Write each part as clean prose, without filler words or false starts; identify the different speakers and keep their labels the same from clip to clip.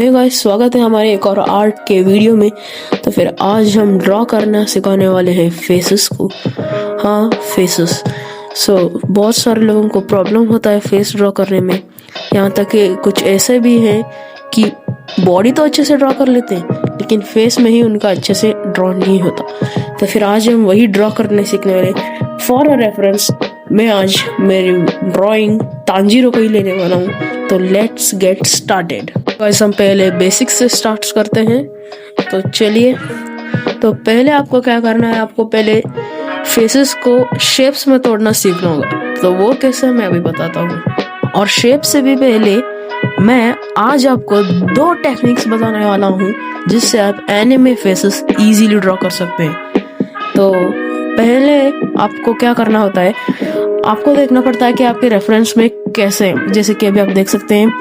Speaker 1: Hey guys, स्वागत है हमारे एक और आर्ट के वीडियो में। तो फिर आज हम ड्रॉ करना सिखाने वाले हैं फेसेस को। हाँ, फेसेस। बहुत सारे लोगों को प्रॉब्लम होता है फेस ड्रॉ करने में। यहाँ तक कि कुछ ऐसे भी हैं कि बॉडी तो अच्छे से ड्रॉ कर लेते हैं लेकिन फेस में ही उनका अच्छे से ड्रॉ नहीं होता। तो फिर आज हम वही ड्रॉ करने सीखने वाले। फॉर अ रेफरेंस मैं आज मेरी ड्राइंग तांजीरो को ही लेने वाला हूँ। तो लेट्स गेट स्टार्टेड। गाइस, हम पहले बेसिक्स से स्टार्ट करते हैं। तो चलिए, तो पहले आपको क्या करना है, आपको पहले फेसेस को शेप्स में तोड़ना सीखना होगा। तो वो कैसे मैं अभी बताता हूँ। और शेप से भी पहले मैं आज आपको 2 टेक्निक्स बताने वाला हूँ जिससे आप एनिमे फेसेस इजीली ड्रॉ कर सकते हैं। तो पहले आपको क्या करना होता है, आपको देखना पड़ता है कि आपके रेफरेंस में कैसे, जैसे कि अभी आप देख सकते हैं,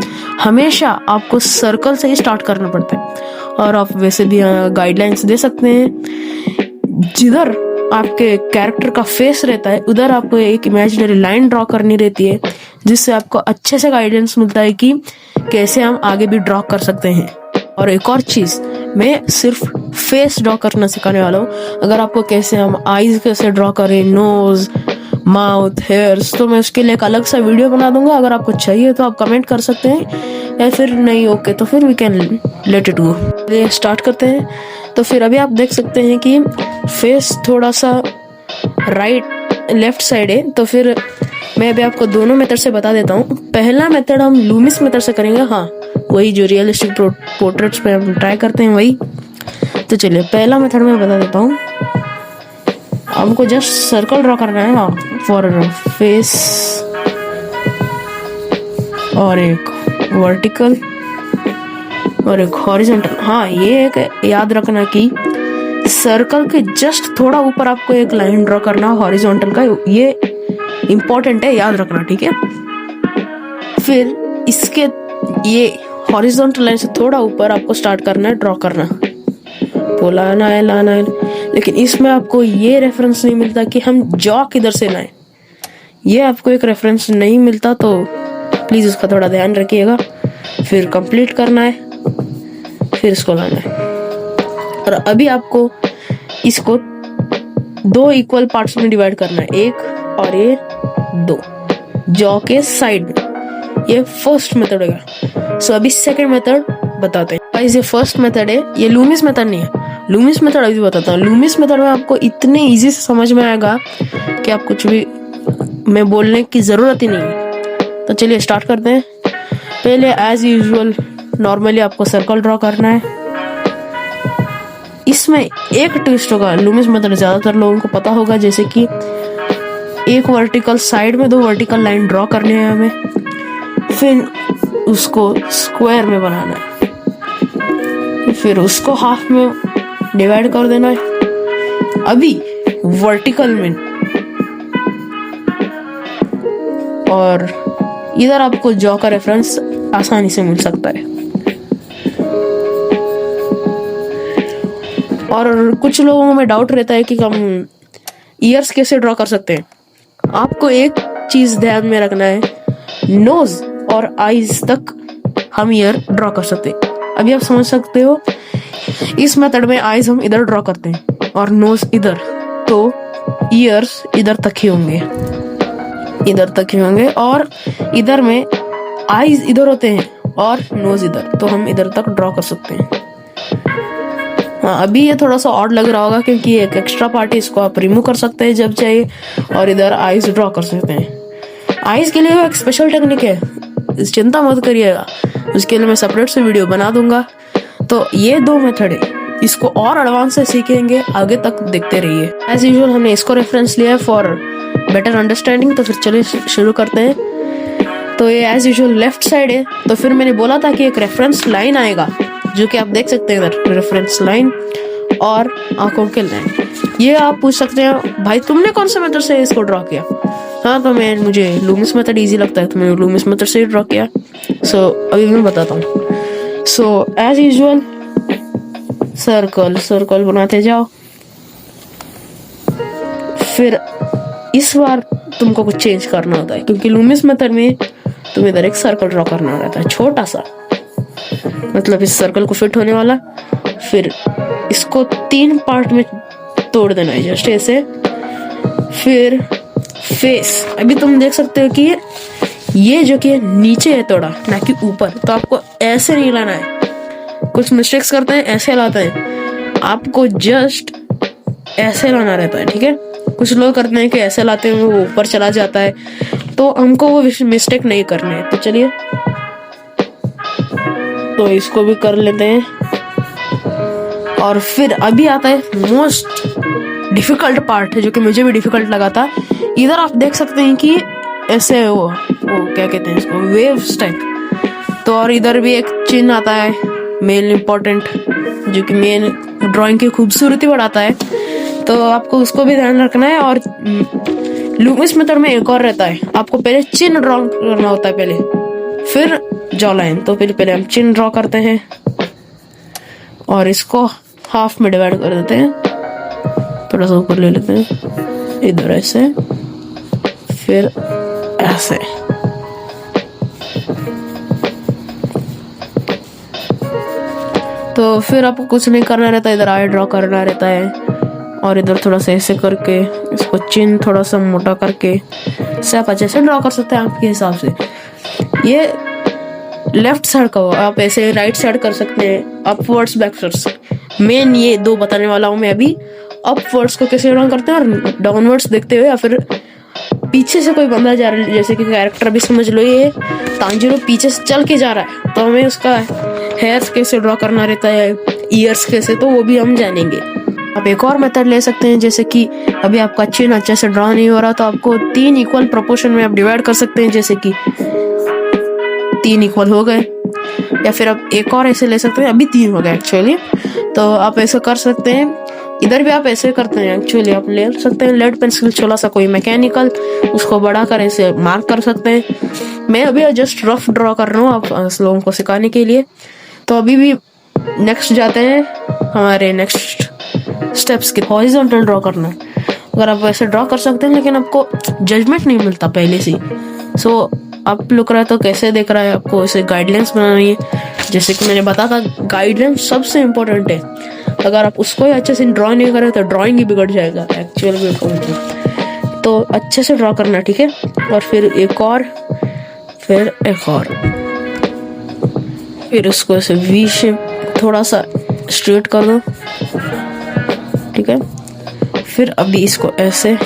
Speaker 1: हमेशा आपको सर्कल से ही स्टार्ट करना पड़ता है। और आप वैसे भी गाइडलाइंस दे सकते हैं। जिधर आपके कैरेक्टर का फेस रहता है उधर आपको एक इमेजिनरी लाइन ड्रॉ करनी रहती है जिससे आपको अच्छे से गाइडेंस मिलता है कि कैसे हम आगे भी ड्रॉ कर सकते हैं। और एक और चीज, मैं सिर्फ फेस ड्रॉ करना सिखाने वाला हूँ। अगर आपको कैसे हम आईज कैसे ड्रॉ करें, नोज, माउथ, हेयर्स, तो मैं उसके लिए एक अलग सा वीडियो बना दूंगा। अगर आपको चाहिए तो आप कमेंट कर सकते हैं, या फिर नहीं ओके तो फिर we can let it go. चलिए स्टार्ट करते हैं। तो फिर अभी आप देख सकते हैं कि फेस थोड़ा सा राइट लेफ्ट साइड है। तो फिर मैं अभी आपको दोनों मेथड से बता देता हूँ। पहला मेथड हम लूमिस मेथड से करेंगे। हाँ, वही जो रियलिस्टिक पोर्ट्रेट्स पे हम ट्राई करते हैं वही। तो चलिए पहला मेथड मैं बता देता हूँ। हमको जस्ट सर्कल ड्रॉ करना है। हाँ, फॉर फेस, और एक वर्टिकल और एक हॉरिजॉन्टल। हाँ, ये एक याद रखना कि सर्कल के जस्ट थोड़ा ऊपर आपको एक लाइन ड्रॉ करना हॉरिजॉन्टल का, ये इंपॉर्टेंट है, याद रखना, ठीक है। फिर इसके ये हॉरिजॉन्टल लाइन से थोड़ा ऊपर आपको स्टार्ट करना है ड्रॉ करना, तो लाना है। लेकिन इसमें आपको ये रेफरेंस नहीं मिलता कि हम जॉ किधर से लाएं। ये आपको एक रेफरेंस नहीं मिलता, तो प्लीज उसका थोड़ा ध्यान रखिएगा। फिर कंप्लीट करना है, फिर इसको लाना है। और अभी आपको इसको 2 इक्वल पार्ट्स में डिवाइड करना है, एक और ये 2 जॉ के साइड में। ये फर्स्ट मेथड होगा। सो अभी सेकंड मेथड बताते हैं। गाइस, ये फर्स्ट मेथड है, ये लूमिस मेथड नहीं है। लूमिस मेथड अभी बताता हूँ। लूमिस मेथड में आपको इतने इजी से समझ में आएगा कि आप कुछ भी मैं बोलने की जरूरत ही नहीं है। तो चलिए स्टार्ट करते हैं। पहले एज यूजुअल नॉर्मली आपको सर्कल ड्रॉ करना है। इसमें एक ट्विस्ट होगा। लूमिस मेथड ज्यादातर लोगों को पता होगा, जैसे कि एक वर्टिकल साइड में 2 वर्टिकल लाइन ड्रॉ करने हैं हमें, फिर उसको स्क्वायर में बनाना है, फिर उसको हाफ में डिवाइड कर देना है। अभी वर्टिकल में, और इधर आपको जॉ का रेफरेंस आसानी से मिल सकता है। और कुछ लोगों में डाउट रहता है कि हम ईयर्स कैसे ड्रॉ कर सकते हैं। आपको एक चीज ध्यान में रखना है, नोज और आईज तक हम ईयर ड्रॉ कर सकते हैं। अभी आप समझ सकते हो, इस मेथड में आईज हम इधर ड्रॉ करते हैं और नोज इधर, तो ईयर्स इधर तक ही होंगे, और इधर में आईज इधर होते हैं और नोज इधर, तो हम इधर तक ड्रॉ कर सकते हैं। हाँ, अभी ये थोड़ा सा ऑड लग रहा होगा क्योंकि एक एक्स्ट्रा पार्ट है, इसको आप रिमूव कर सकते हैं जब चाहिए, और इधर आईज ड्रॉ कर सकते हैं। आईज के लिए एक स्पेशल टेक्निक है, चिंता मत करिएगा, उसके लिए मैं सेपरेट से वीडियो बना दूंगा। तो ये 2 मेथड है, इसको और एडवांस से सीखेंगे, आगे तक देखते रहिए। एज यूजुअल हमने इसको रेफरेंस लिया है फॉर बेटर अंडरस्टैंडिंग। तो फिर चलिए शुरू करते हैं। तो ये एज यूजुअल लेफ्ट साइड है। तो फिर मैंने बोला था कि एक रेफरेंस लाइन आएगा, जो कि आप देख सकते हैं इधर, रेफरेंस लाइन और आंखों के लाइन। ये आप पूछ सकते हैं, भाई तुमने कौन से मेथड से इसको ड्रॉ किया? हाँ, तो मुझे लूमिस मेथड इजी लगता है, तो मैंने लूमिस मेथड से ही ड्रॉ किया। अभी मैं बताता हूँ। एज यूजुअल सर्कल बनाते जाओ। फिर इस बार तुमको कुछ चेंज करना होता है, क्योंकि लूमिस मेथड में तुम्हें इधर एक सर्कल ड्रॉ करना रहता है छोटा सा। मतलब इस सर्कल को फिट होने वाला। फिर इसको 3 पार्ट में तोड़ देना है जस्ट ऐसे। फिर फेस, अभी तुम देख सकते हो कि ये जो कि नीचे है थोड़ा, ना कि ऊपर, तो आपको ऐसे नहीं लाना है। कुछ मिस्टेक्स करते हैं ऐसे लाते हैं, आपको जस्ट ऐसे लाना रहता है, ठीक है। कुछ लोग करते हैं कि ऐसे लाते हैं वो ऊपर चला जाता है, तो हमको वो मिस्टेक नहीं करना है। तो चलिए, तो इसको भी कर लेते हैं। और फिर अभी आता है मोस्ट डिफिकल्ट पार्ट है, जो कि मुझे भी डिफिकल्ट लगा था। इधर आप देख सकते हैं कि ऐसे वो क्या कहते हैं इसको, वेव्स टाइप। तो और इधर भी एक चिन्ह आता है मेन इम्पोर्टेंट, जो कि मेन ड्राइंग की खूबसूरती बढ़ाता है, तो आपको उसको भी ध्यान रखना है। और लूमिस मेथड में एक और रहता है, आपको पहले चिन्ह ड्रॉ करना होता है पहले, फिर जॉ लाइन। तो पहले हम चिन्ह ड्रॉ करते हैं और इसको हाफ में डिवाइड कर देते हैं, थोड़ा सा ऊपर ले लेते हैं, इधर ऐसे, फिर ऐसे। तो फिर आपको कुछ नहीं करना रहता, इधर आई ड्रॉ करना रहता है और इधर थोड़ा सा ऐसे करके इसको चिन्ह थोड़ा सा मोटा करके से आप अच्छे से ड्रॉ कर सकते हैं आपके हिसाब से। ये लेफ्ट साइड का हो, आप ऐसे राइट साइड कर सकते हैं, अपवर्ड्स बैकवर्ड्स। मेन ये 2 बताने वाला हूँ मैं अभी, अपवर्ड्स को कैसे ड्रॉ करते हैं और डाउनवर्ड्स देखते हुए, या फिर पीछे से कोई बंदा जा रहा है, जैसे कि कैरेक्टर भी समझ लो ये तांजीरो पीछे से चल के जा रहा है, तो हमें उसका हेयर्स कैसे ड्रॉ करना रहता है, ईयर्स कैसे, तो वो भी हम जानेंगे। आप एक और मेथड ले सकते हैं, जैसे कि अभी आपका चिन्ह अच्छे से ड्रॉ नहीं हो रहा, तो आपको 3 इक्वल प्रोपोर्शन में आप डिवाइड कर सकते हैं, जैसे कि 3 इक्वल हो गए। या फिर आप एक और ऐसे ले सकते हैं, अभी 3 हो गए एक्चुअली, तो आप ऐसे कर सकते हैं। इधर भी आप ऐसे करते हैं एक्चुअली, आप ले सकते हैं लेड पेंसिल, छोटा सा कोई मैकेनिकल, उसको बड़ा कर ऐसे मार्क कर सकते हैं। मैं अभी जस्ट रफ ड्रॉ कर रहा हूँ आप लोगों को सिखाने के लिए। तो अभी भी नेक्स्ट जाते हैं हमारे नेक्स्ट स्टेप्स के, हॉरिजॉन्टल ड्रॉ करना। अगर आप वैसे ड्रॉ कर सकते हैं, लेकिन आपको जजमेंट नहीं मिलता पहले से, सो आप लुक रहा है तो कैसे देख रहा है, आपको ऐसे गाइडलाइंस बनानी है। जैसे कि मैंने बताया था, गाइडलाइंस सबसे इम्पोर्टेंट है। अगर आप उसको ही अच्छे से ड्रॉ नहीं करें तो ड्राइंग ही बिगड़ जाएगा एक्चुअल में। तो अच्छे से ड्रॉ करना, ठीक है। और फिर एक और, फिर एक और, फिर उसको ऐसे वी शेप थोड़ा सा स्ट्रेट कर दो, ठीक है। फिर अभी इसको ऐसे,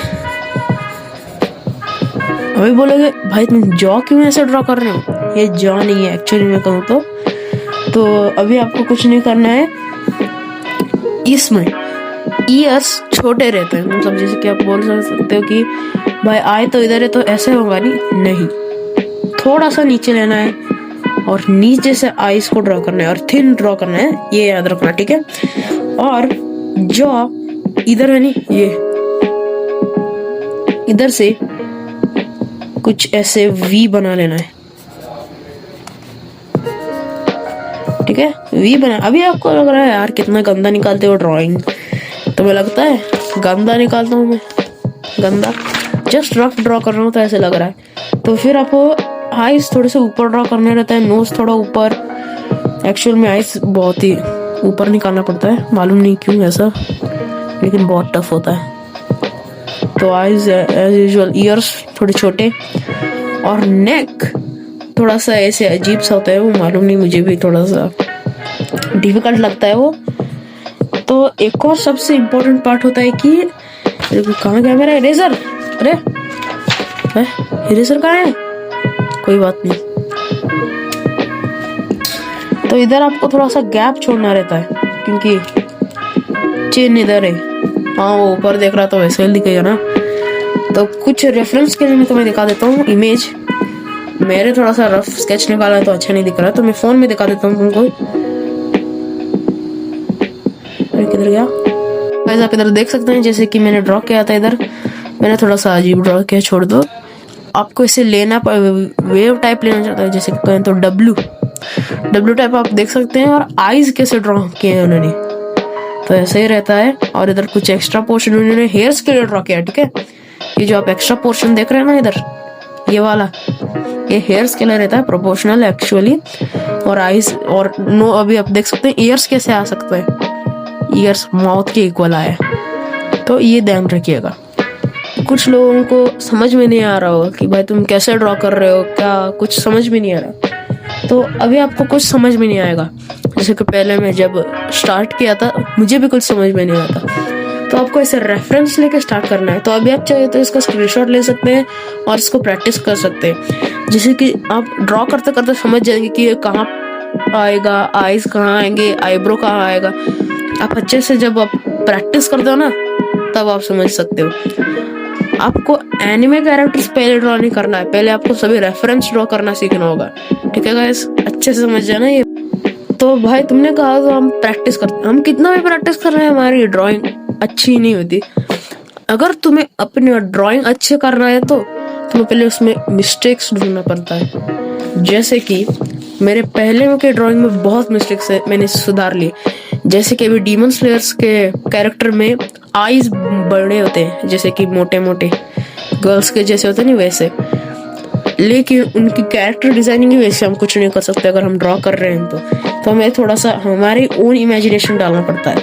Speaker 1: अभी बोलोगे भाई तुम जॉ क्यों ऐसे ड्रॉ कर रहे हो, ये जॉ नहीं है एक्चुअली में कहूँ तो अभी आपको कुछ नहीं करना है। इसमें ईयर्स छोटे रहते हैं, मतलब जैसे कि आप बोल सकते हो कि भाई आए तो इधर है तो ऐसे होगा नहीं, थोड़ा सा नीचे लेना है और नीचे से आईज को ड्रॉ करना है और थिन ड्रॉ करना है, ये याद रखना, ठीक है। और जॉ इधर है ये इधर से कुछ ऐसे वी बना लेना है, ठीक है। वी बना। अभी आपको लग रहा है यार कितना गंदा निकालते हो ड्राइंग, तुम्हें लगता है गंदा निकालता हूँ मैं? गंदा जस्ट रफ ड्रॉ कर रहा हूँ तो ऐसे लग रहा है। तो फिर आपको आईज थोड़े से ऊपर ड्रॉ करने रहता है, नोज थोड़ा ऊपर। एक्चुअल में आईज बहुत ही ऊपर निकालना पड़ता है, मालूम नहीं क्यों ऐसा, लेकिन बहुत टफ होता है। तो आईज एज यूजुअल, ईयर्स थोड़े छोटे और नेक थोड़ा सा ऐसे अजीब सा होता है, वो मालूम नहीं, मुझे भी थोड़ा सा डिफिकल्ट लगता है वो। तो एक और सबसे इम्पोर्टेंट पार्ट होता है कि कहाँ गया मेरा इरेजर, अरे इरेजर कहाँ है, कोई बात नहीं। तो इधर आपको थोड़ा सा गैप छोड़ना रहता है, क्योंकि चेन इधर है, हाँ वो ऊपर देख रहा तो वैसे दिखेगा ना। तो कुछ रेफरेंस के लिए मैं तुम्हें दिखा देता हूँ इमेज। मेरे थोड़ा सा रफ स्केच निकाला है तो अच्छा नहीं दिख रहा है, तो मैं फोन में दिखा देता हूँ तुमको। किधर गया गाइस, आप इधर देख सकते हैं जैसे कि मैंने ड्रॉ किया था, इधर मैंने थोड़ा सा अजीब ड्रॉ किया, छोड़ दो। आपको इसे लेना वेव टाइप लेना चाहता है, जैसे कहें तो डब्ल्यू टाइप आप देख सकते हैं। और आईज कैसे ड्रॉ किए हैं उन्होंने, तो ऐसे ही रहता है। और इधर कुछ एक्स्ट्रा पोर्शन उन्होंने हेयर्स के लिए ड्रॉ किया, ठीक है। ये जो आप एक्स्ट्रा पोर्शन देख रहे हैं ना इधर, ये वाला ये हेयर्स के लिए रहता है प्रोपोर्शनल एक्चुअली, और आईज और नो अभी आप देख सकते हैं ईयर्स कैसे आ सकते हैं, ईयर्स माउथ के इक्वल आए, तो ये ध्यान रखिएगा। कुछ लोगों को समझ में नहीं आ रहा होगा कि भाई तुम कैसे ड्रॉ कर रहे हो, क्या कुछ समझ में नहीं आ रहा, तो अभी आपको कुछ समझ में नहीं आएगा। जैसे कि पहले मैं जब स्टार्ट किया था मुझे भी कुछ समझ में नहीं आता, तो आपको ऐसे रेफरेंस लेके स्टार्ट करना है। तो अभी आप चाहे तो इसका स्क्रीनशॉट ले सकते हैं और इसको प्रैक्टिस कर सकते हैं, जैसे कि आप ड्रॉ करते करते समझ जाएंगे कि ये कहाँ आएगा, आईज कहाँ आएंगे, आईब्रो कहाँ आएगा। आप अच्छे से जब आप प्रैक्टिस करते हो ना तब आप समझ सकते हो। आपको एनिमे कैरेक्टर्स पहले ड्रॉ नहीं करना है, पहले आपको सभी रेफरेंस ड्रॉ करना सीखना होगा, ठीक है गाइस, अच्छे से समझ जाना ये। तो भाई तुमने कहा तो हम प्रैक्टिस करते, हम कितना भी प्रैक्टिस कर रहे हैं हमारी ड्राइंग अच्छी नहीं होती। अगर तुम्हें अपनी ड्राइंग अच्छे करना है तो तुम्हें पहले उसमें मिस्टेक्स ढूंढना पड़ता है। जैसे कि मेरे पहले के ड्राइंग में बहुत मिस्टेक्स है, मैंने सुधार ली। जैसे कि अभी डीमन स्लेयर्स के कैरेक्टर में आईज बड़े होते हैं, जैसे कि मोटे मोटे गर्ल्स के जैसे होते नहीं वैसे, लेकिन उनकी कैरेक्टर डिजाइनिंग की वजह से हम कुछ नहीं कर सकते अगर हम ड्रॉ कर रहे हैं तो हमें थोड़ा सा हमारी ओन इमेजिनेशन डालना पड़ता है।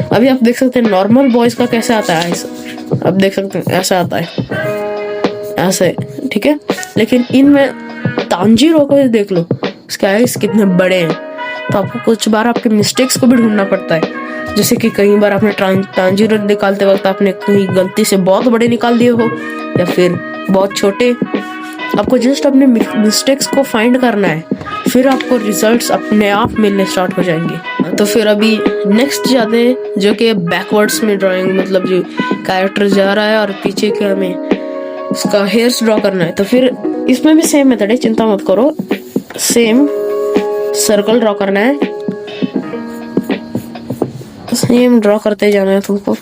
Speaker 1: अभी आप देख सकते हैं नॉर्मल बॉयज का कैसे आता है, आप देख सकते हैं ऐसा आता है ऐसे, ठीक है, लेकिन इनमें तांजीरो को देख लो, उसके आईज कितने बड़े हैं। तो आपको कुछ बार आपके मिस्टेक्स को भी ढूंढना पड़ता है, जैसे कि कई बार आपने तांजीरो निकालते वक्त आपने कहीं गलती से बहुत बड़े निकाल दिए हो या फिर बहुत छोटे। आपको जस्ट अपने मिस्टेक्स को फाइंड करना है, फिर आपको रिजल्ट्स अपने आप मिलने स्टार्ट हो जाएंगे। तो फिर अभी नेक्स्ट जाते हैं जो कि बैकवर्ड्स में ड्राइंग, मतलब जो कैरेक्टर जा रहा है और पीछे के हमें उसका हेयर्स ड्रॉ करना है। तो फिर इसमें भी सेम मेथड है, चिंता मत करो, सेम सर्कल ड्रॉ करना है, सेम ड्रॉ करते जाना है तुमको।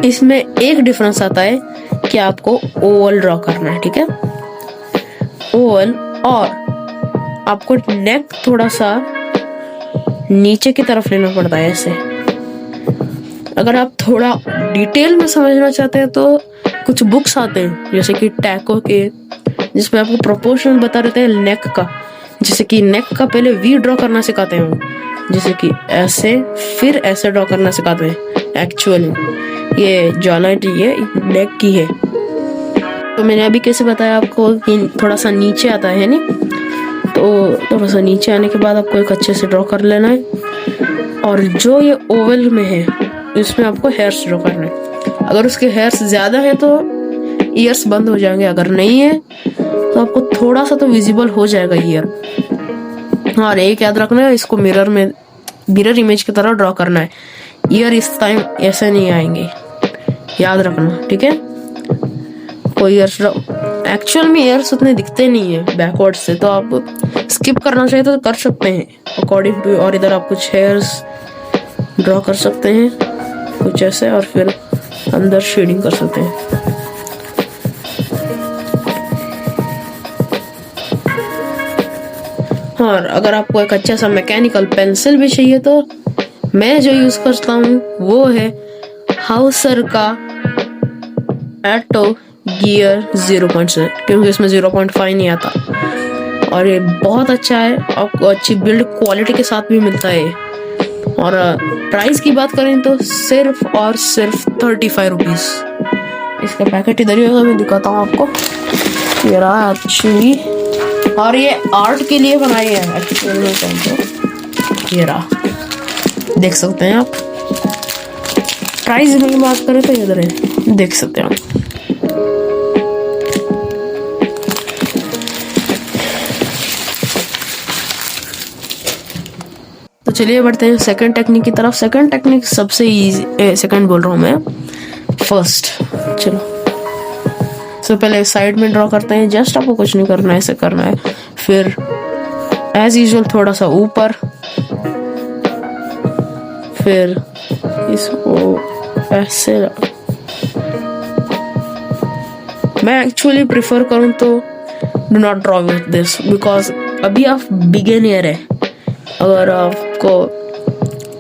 Speaker 1: इसमें एक डिफरेंस आता है कि आपको ओवल ड्रॉ करना है, ठीक है, ओवल, और आपको नेक थोड़ा सा नीचे की तरफ लेना पड़ता है ऐसे। अगर आप थोड़ा डिटेल में समझना चाहते हैं तो कुछ बुक्स आते हैं जैसे कि टैको के, जिसमें आपको प्रोपोर्शन बता देते हैं नेक का। जैसे कि नेक का पहले वी ड्रॉ करना सिखाते हैं, जैसे कि ऐसे, फिर ऐसे ड्रॉ करना सिखाते हैं। एक्चुअली ये जॉइंट ये नेक की है, तो मैंने अभी कैसे बताया आपको कि थोड़ा सा नीचे आता है नहीं, तो थोड़ा सा नीचे आने के बाद आपको एक अच्छे से ड्रॉ कर लेना है। और जो ये ओवल में है इसमें आपको हेयर्स ड्रॉ करना है। अगर उसके हेयर्स ज्यादा है तो ईयर्स बंद हो जाएंगे, अगर नहीं है तो आपको थोड़ा सा तो विजिबल हो जाएगा ईयर। और एक याद रखना है, इसको मिरर इमेज की तरह ड्रॉ करना है। ईयर इस टाइम ऐसे नहीं आएंगे, याद रखना, ठीक है। कोई ईयर्स एक्चुअल में ईयर्स उतने दिखते नहीं है बैकवर्ड से, तो आप स्किप करना चाहिए तो कर सकते हैं अकॉर्डिंग टू। और इधर आप कुछ हेयर्स ड्रॉ कर सकते हैं कुछ ऐसे, और फिर अंदर शेडिंग कर सकते हैं। और अगर आपको एक अच्छा सा मैकेनिकल पेंसिल भी चाहिए तो मैं जो यूज करता हूँ वो है हाउसर का एटो गियर 0.7, क्योंकि इसमें 0.5 नहीं आता और ये बहुत अच्छा है, आपको अच्छी बिल्ड क्वालिटी के साथ भी मिलता है। और प्राइस की बात करें तो सिर्फ और सिर्फ 35 रुपीज। इसका पैकेट इधर ही होगा, मैं दिखाता हूँ आपको। ये रहा एक्चुअली, और ये आर्ट के लिए बनाई है एक्चुअली, ये रहा, देख सकते हैं आप। प्राइस में बात करें तो इधर है, देख सकते हैं आप। तो चलिए बढ़ते हैं सेकंड टेक्निक की तरफ। सेकंड टेक्निक सबसे इजी, सेकंड बोल रहा हूँ मैं, फर्स्ट। चलो तो पहले साइड में ड्रॉ करते हैं, जस्ट आपको कुछ नहीं करना है, ऐसे करना है। फिर एज यूजुअल थोड़ा सा ऊपर, फिर इसको ऐसे। मैं एक्चुअली प्रिफर करूँ तो do not draw with this, because अभी आप बिगिनर है। अगर आपको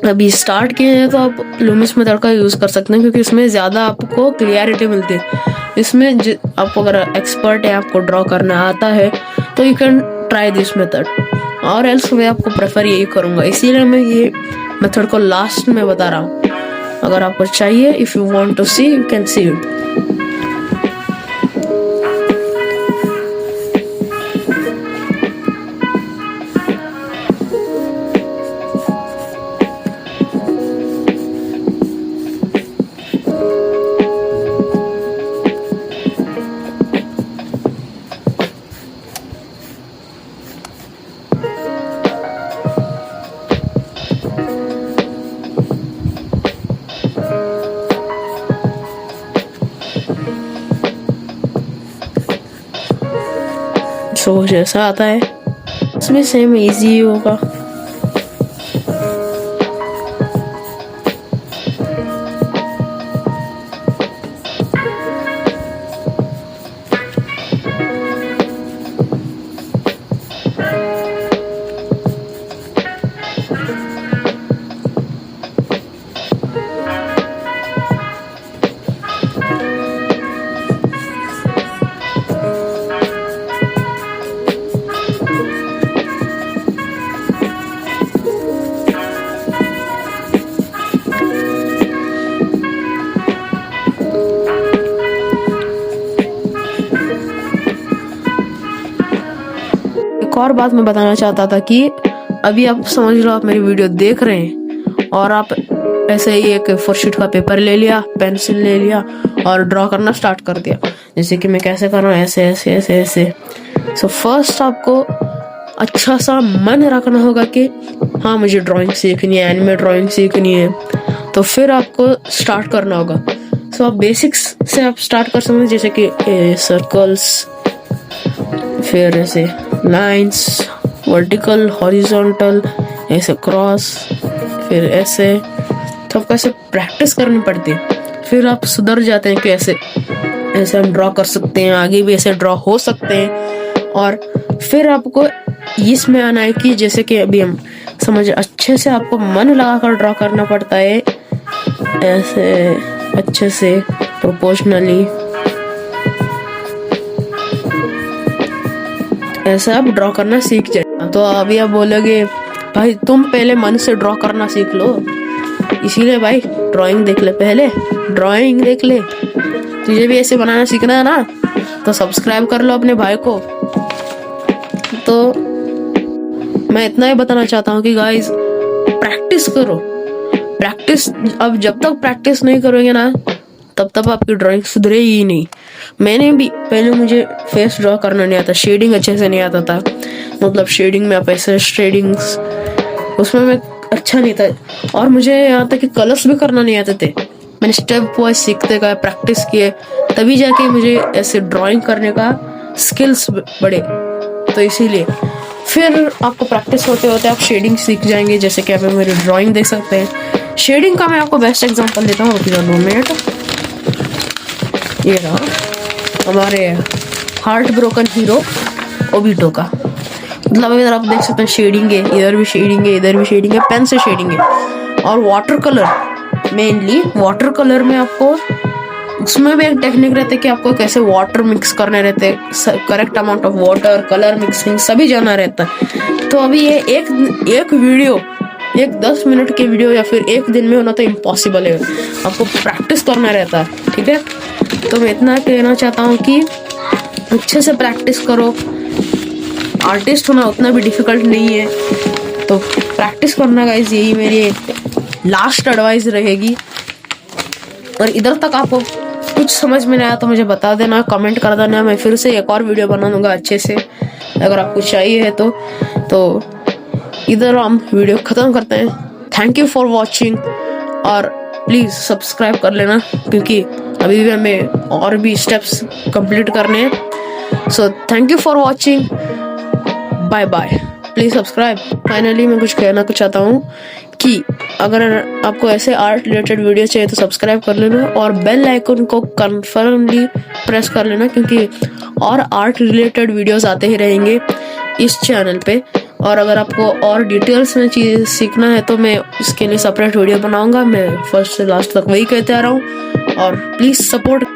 Speaker 1: अभी स्टार्ट किए हैं तो आप लूमिस मेथड का यूज़ कर सकते हैं, क्योंकि इसमें ज़्यादा आपको क्लियरिटी मिलती है। इसमें आपको अगर एक्सपर्ट है, आपको ड्रॉ करना आता है, तो you can try this method, और एल्स मैं आपको प्रेफर यही करूँगा। इसीलिए मैं ये मेथड को लास्ट में बता रहा हूँ। अगर आपको चाहिए, if you want to see, you can see it. So जैसा आता है उसमें सेम इजी होगा। एक और बात मैं बताना चाहता था कि अभी आप समझ लो, आप मेरी वीडियो देख रहे हैं और आप ऐसे ही एक 4 शीट का पेपर ले लिया, पेंसिल ले लिया और ड्रॉ करना स्टार्ट कर दिया। जैसे कि मैं कैसे कर रहा हूँ, ऐसे ऐसे ऐसे ऐसे। सो फर्स्ट आपको अच्छा सा मन रखना होगा कि हाँ मुझे ड्राइंग सीखनी है, एनिमे ड्राइंग सीखनी है, तो फिर आपको स्टार्ट करना होगा। सो आप बेसिक्स से आप स्टार्ट कर सकते हैं, जैसे कि सर्कल्स, फिर ऐसे लाइंस, वर्टिकल, हॉरिजॉन्टल, ऐसे क्रॉस, फिर ऐसे। तो आपको ऐसे प्रैक्टिस करनी पड़ती है, फिर आप सुधर जाते हैं कि ऐसे ऐसे हम ड्रॉ कर सकते हैं, आगे भी ऐसे ड्रॉ हो सकते हैं। और फिर आपको इसमें आना है कि जैसे कि अभी हम समझ, अच्छे से आपको मन लगाकर ड्रॉ करना पड़ता है, ऐसे अच्छे से प्रोपोर्शनली ऐसा आप ड्रॉ करना सीख जाए। तो अभी आप बोलोगे भाई तुम पहले मन से ड्रॉ करना सीख लो, इसीलिए भाई ड्राइंग देख ले, पहले ड्राइंग देख ले। तुझे भी ऐसे बनाना सीखना है ना, तो सब्सक्राइब कर लो अपने भाई को। तो मैं इतना ही बताना चाहता हूँ कि गाइस प्रैक्टिस करो, प्रैक्टिस। अब जब तक प्रैक्टिस नहीं करोगे ना, तब तक आपकी ड्राइंग सुधरेगी ही नहीं। मैंने भी पहले, मुझे फेस ड्रॉ करना नहीं आता, शेडिंग अच्छे से नहीं आता था, मतलब शेडिंग में आप ऐसे शेडिंग्स, उसमें मैं अच्छा नहीं था, और मुझे यहाँ तक कि कलर्स भी करना नहीं आते थे। मैंने स्टेप वाइज सीखते गए, प्रैक्टिस किए, तभी जाके मुझे ऐसे ड्राइंग करने का स्किल्स बढ़े। तो इसीलिए फिर आपको प्रैक्टिस होते होते आप शेडिंग सीख जाएंगे। जैसे कि आप मेरी ड्राइंग देख सकते हैं, शेडिंग का मैं आपको बेस्ट एग्जांपल देता हूँ। 2 मिनट, ये रहा हमारे हार्ट ब्रोकन हीरो ओबिटो का। मतलब इधर आप देख सकते हैं शेडिंग है, इधर भी शेडिंग है, इधर भी शेडिंग है, पेन से शेडिंग है। और water colour, mainly water colour में आपको, उसमें भी एक टेक्निक रहते है कि आपको कैसे वाटर मिक्स करने रहते, correct amount of water, colour mixing सभी जाना रहता है। तो अभी ये एक वीडियो, एक 10 मिनट की वीडियो या फिर एक दिन में होना तो इम्पॉसिबल है, आपको प्रैक्टिस करना रहता है, ठीक है। तो मैं इतना कहना चाहता हूँ कि अच्छे से प्रैक्टिस करो। आर्टिस्ट होना उतना भी डिफिकल्ट नहीं है, तो प्रैक्टिस करना गाइस, यही मेरी लास्ट एडवाइस रहेगी। और इधर तक आपको कुछ समझ में नहीं आया तो मुझे बता देना, कमेंट कर देना, मैं फिर से एक और वीडियो बना दूंगा अच्छे से, अगर आपको चाहिए है तो इधर हम वीडियो खत्म करते हैं। थैंक यू फॉर वॉचिंग, और प्लीज सब्सक्राइब कर लेना, क्योंकि अभी भी हमें और भी स्टेप्स कंप्लीट करने हैं। So thank you for watching, bye bye. Please subscribe. Finally मैं कुछ कहना चाहता हूँ कि अगर आपको ऐसे आर्ट रिलेटेड वीडियो चाहिए तो सब्सक्राइब कर लेना और बेल आइकन को कन्फर्मली प्रेस कर लेना, क्योंकि और आर्ट रिलेटेड वीडियोस आते ही रहेंगे इस चैनल पे। और अगर आपको और डिटेल्स में चीज़ सीखना है तो मैं इसके लिए सेपरेट वीडियो बनाऊंगा। मैं फर्स्ट से लास्ट तक वही कहते आ रहा हूँ और प्लीज़ सपोर्ट